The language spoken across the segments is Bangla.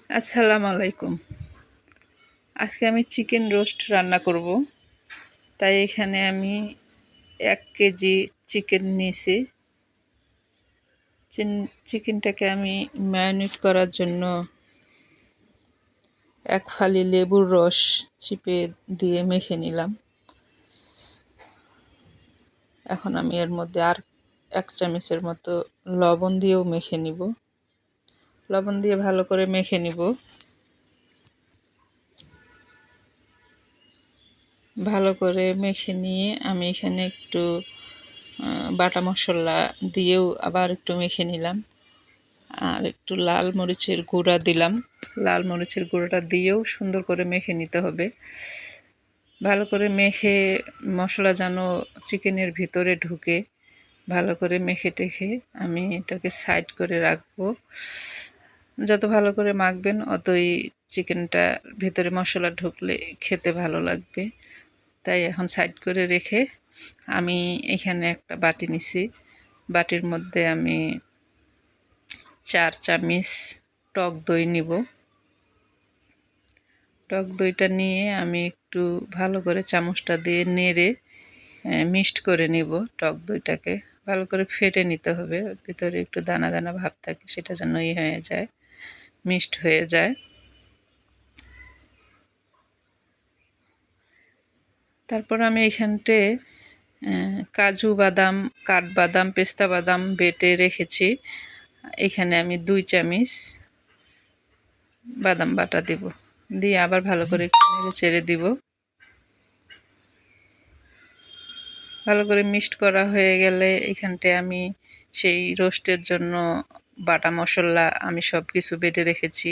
আসসালামু আলাইকুম। আজকে আমি চিকেন রোস্ট রান্না করব। তাই এখানে আমি 1 কেজি চিকেন নিয়েছি। চিকেনটাকে আমি ম্যারিনেট করার জন্য 1 ফালি লেবুর রস চিপে দিয়ে মেখে নিলাম। এখন আমি এর মধ্যে আর 1 চামচের মতো লবণ দিয়েও মেখে নিব। লবণ দিয়ে ভালো করে মেখে নিব। ভালো করে মেখে নিয়ে আমি এখানে একটু বাটা মশলা দিয়েও আবার একটু মেখে নিলাম। আর একটু লাল মরিচের গুঁড়া দিলাম। লাল মরিচের গুঁড়োটা দিয়েও সুন্দর করে মেখে নিতে হবে। ভালো করে মেখে মশলা যেন চিকেনের ভিতরে ঢুকে ভালো করে মেখে টেখে আমি এটাকে সাইড করে রাখবো। যত ভালো করে মাখবেন অতই চিকেনটা ভিতরে মশলা ঢুকলে খেতে ভালো লাগবে। তাই এখন সাইড করে রেখে আমি এখানে একটা বাটি নিছি। বাটির মধ্যে আমি 4 চামচ টক দই নিব। টক দইটা নিয়ে আমি একটু ভালো করে চামচটা দিয়ে নেড়ে মিক্সড করে নিব। টক দইটাকে ভালো করে ফেটে নিতে হবে। ভিতরে একটু দানা দানা ভাব থাকে, সেটা যেন হয়ে যায়, মিক্সড হয়ে যায়। তারপর আমি এখানটে কাজু বাদাম, কাঠবাদাম, পেস্তা বাদাম বেটে রেখেছি। এখানে আমি 2 চামচ বাদাম বাটা দেব। দিয়ে আবার ভালো করে একটু নেড়ে চেড়ে দিব। ভালো করে মিক্সড করা হয়ে গেলে এখানটায় আমি সেই রোস্টের জন্য বাটা মশলা আমি সব কিছু বেটে রেখেছি।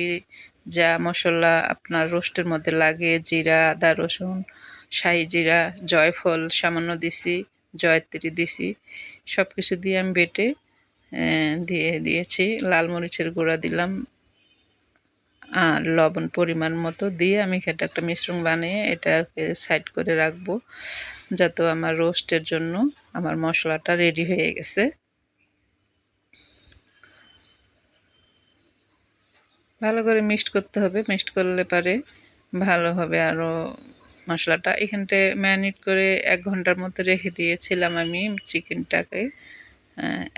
যা মশলা আপনার রোস্টের মধ্যে লাগে, জিরা, আদা, রসুন, শাহি জিরা, জয়ফল সামান্য দিছি, জয়ত্রী দিছি, সব কিছু দিয়ে আমি বেটে দিয়েছি। লাল মরিচের গুঁড়া দিলাম আর লবণ পরিমাণ মতো দিয়ে আমি এটা একটা মিশ্রণ বানিয়ে এটাকে সাইড করে রাখবো। যাতে আমার রোস্টের জন্য আমার মশলাটা রেডি হয়ে গেছে। ভালো করে মিক্সড করতে হবে। মিক্সড করলে পারে ভালো হবে আরও মশলাটা। এখানটায় ম্যারিনেট করে 1 ঘন্টার মতো রেখে দিয়েছিলাম আমি চিকেনটাকে।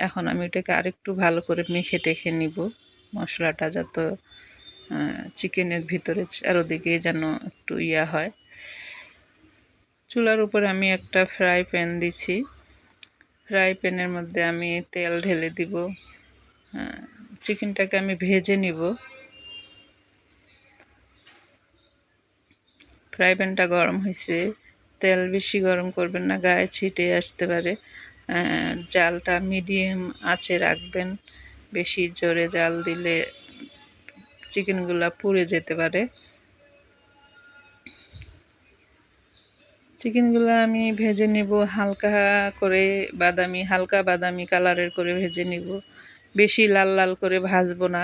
এখন আমি এটাকে আরেকটু ভালো করে মেখে টেখে নিব। মশলাটা যাতে চিকেনের ভিতরে চারোদিকে যেন একটু হয়। চুলার উপরে আমি একটা ফ্রাই প্যান দিছি। ফ্রাই প্যানের মধ্যে আমি তেল ঢেলে দিব। চিকেনটাকে আমি ভেজে নিব। ফ্রাই প্যানটা গরম হয়েছে। তেল বেশি গরম করবেন না, গায়ে ছিটে আসতে পারে। জালটা মিডিয়াম আঁচে রাখবেন। বেশি জোরে জাল দিলে চিকেনগুলা পুড়ে যেতে পারে। চিকেনগুলো আমি ভেজে নিব হালকা করে, হালকা বাদামি কালারের করে ভেজে নিব। বেশি লাল লাল করে ভাজবো না।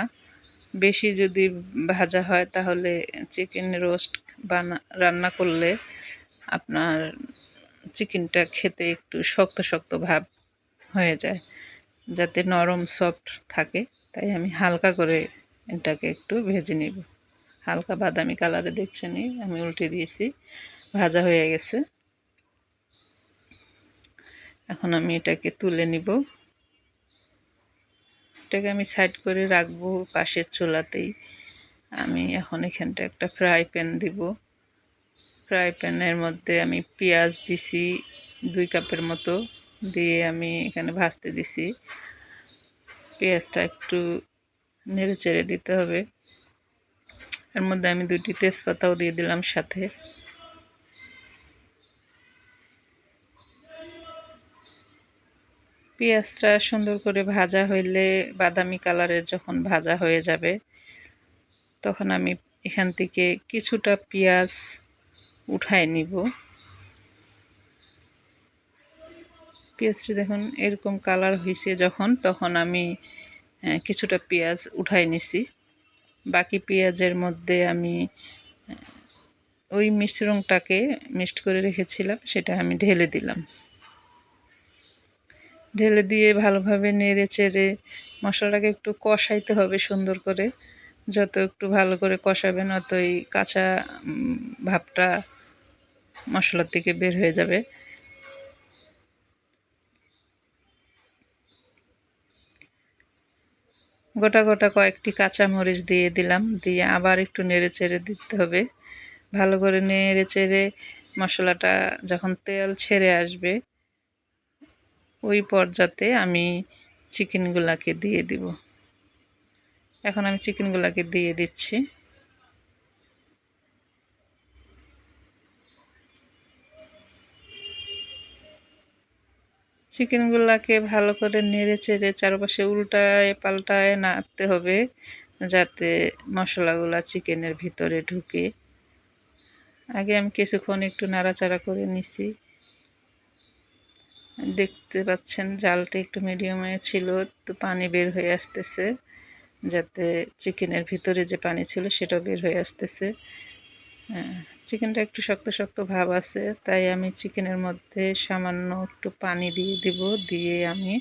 বেশি যদি ভাজা হয় তাহলে চিকেন রোস্ট রান্না করলে আপনার চিকেনটা খেতে একটু শক্ত শক্ত ভাব হয়ে যায়, যাতে নরম সফট থাকে। তাই আমি হালকা করে এটাকে একটু ভেজে নিব। হালকা বাদামি কালারে দেখছেনই, আমি উল্টে দিয়েছি, ভাজা হয়ে গেছে। এখন আমি এটাকে তুলে নিব। এটাকে আমি সাইড করে রাখবো পাশের চুলাতেই। আমি এখন এখানটা একটা ফ্রাই প্যান দিব। ফ্রাই প্যানের মধ্যে আমি পেঁয়াজ দিছি 2 কাপের মতো, দিয়ে আমি এখানে ভাজতে দিছি। পেঁয়াজটা একটু নেড়ে চেড়ে দিতে হবে। এর মধ্যে আমি 2টি তেজপাতাও দিয়ে দিলাম সাথে। পেঁয়াজটা সুন্দর করে ভাজা হইলে, বাদামি কালারের যখন ভাজা হয়ে যাবে, তখন আমি এখান থেকে কিছুটা পেঁয়াজ উঠায় নিব। পেঁয়াজটি দেখুন এরকম কালার হয়েছে যখন, তখন আমি কিছুটা পেঁয়াজ উঠাই নিছি। বাকি পেঁয়াজের মধ্যে আমি ওই মিশ্রণটাকে মিক্সড করে রেখেছিলাম, সেটা আমি ঢেলে দিলাম। ঢেলে দিয়ে ভালোভাবে নেড়ে চেড়ে মশলাটাকে একটু কষাইতে হবে সুন্দর করে। যত একটু ভালো করে কষাবেন অতই কাঁচা ভাবটা মশলার থেকে বের হয়ে যাবে। গোটা গোটা কয়েকটি কাঁচামরিচ দিয়ে দিলাম, দিয়ে আবার একটু নেড়ে চেড়ে দিতে হবে। ভালো করে নেড়ে চেড়ে মশলাটা যখন তেল ছেড়ে আসবে ওই পর্যাতে আমি চিকেনগুলাকে দিয়ে দিব। এখন আমি চিকেনগুলাকে দিয়ে দিচ্ছি। চিকেনগুলাকে ভালো করে নেড়ে চেড়ে চারপাশে উল্টায় পাল্টায় নাড়তে হবে যাতে মশলাগুলা চিকেনের ভিতরে ঢুকে। আগে আমি কিছুক্ষণ একটু নাড়াচাড়া করে নিছি। দেখতে পাচ্ছেন জালটা একটু মিডিয়ামে ছিল, তো পানি বের হয়ে আসতেছে যাতে চিকেনের ভিতরে যে পানি ছিল সেটাও বের হয়ে আসতেছে। চিকেনটা একটু শক্ত শক্ত ভাব আছে, তাই আমি চিকেনের মধ্যে সামান্য একটু পানি দিয়ে দিব, দিয়ে আমি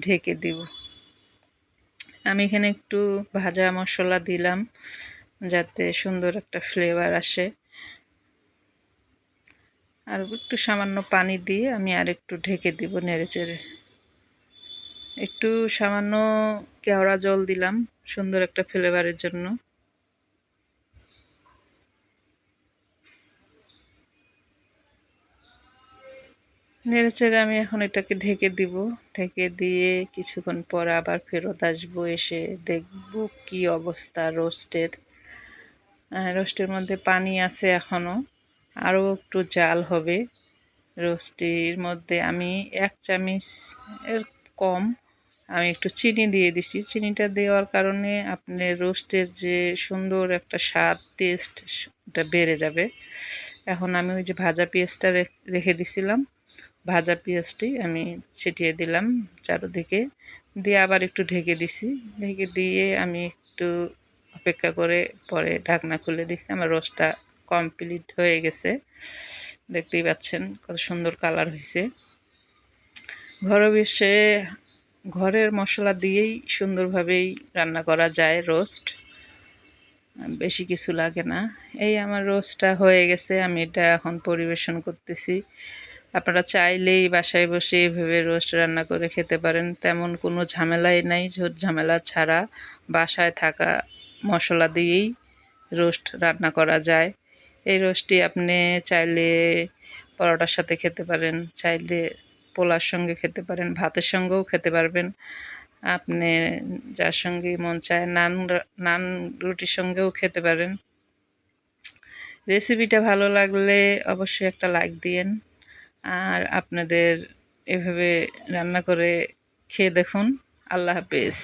ঢেকে দিব। আমি এখানে একটু ভাজা মশলা দিলাম যাতে সুন্দর একটা ফ্লেভার আসে। আর একটু সামান্য পানি দিয়ে আমি আর একটু ঢেকে দিব নেড়েচেড়ে। একটু সামান্য কেওড়া জল দিলাম সুন্দর একটা ফ্লেভারের জন্য। নেড়েচেড়ে আমি এখন এটাকে ঢেকে দিব। ঢেকে দিয়ে কিছুক্ষণ পর আবার ফেরত আসবো, এসে দেখব কি অবস্থা রোস্টের। রোস্টের মধ্যে পানি আছে এখনও, আরও একটু জাল হবে। রোস্টির মধ্যে আমি 1 চামচ এর কম আমি একটু চিনি দিয়ে দিছি। চিনিটা দেওয়ার কারণে আপনার রোস্টের যে সুন্দর একটা স্বাদ টেস্ট এটা বেড়ে যাবে। এখন আমি ওই যে ভাজা পেঁয়াজটা রেখে দিছিলাম, ভাজা পেঁয়াজটি আমি ছিটিয়ে দিলাম চারদিকে, দিয়ে আবার একটু ঢেকে দিছি। ঢেকে দিয়ে আমি একটু অপেক্ষা করে পরে ঢাকনা খুলে দিচ্ছি। আমার রোস্টটা কমপ্লিট হয়ে গেছে। দেখতেই পাচ্ছেন কত সুন্দর কালার হয়েছে। ঘরের মশলা দিয়েই সুন্দরভাবেই রান্না করা যায় রোস্ট, বেশি কিছু লাগে না। এই আমার রোস্টটা হয়ে গেছে, আমি এটা এখন পরিবেশন করতেছি। আপনারা চাইলেই বাসায় বসে এভাবে রোস্ট রান্না করে খেতে পারেন, তেমন কোনো ঝামেলাই নাই, ঝুট ঝামেলা ছাড়া বাসায় থাকা মশলা দিয়েই রোস্ট রান্না করা যায়। এই রোস্টটি আপনি চাইলে পরোটার সাথে খেতে পারেন, চাইলে পোলার সঙ্গে খেতে পারেন, ভাতের সঙ্গেও খেতে পারবেন। আপনি যার সঙ্গেই মন চায় নান রুটির সঙ্গেও খেতে পারেন। রেসিপিটা ভালো লাগলে অবশ্যই একটা লাইক দিয়েন, আর আপনাদের এভাবে রান্না করে খেয়ে দেখুন। আল্লাহ হাফেজ।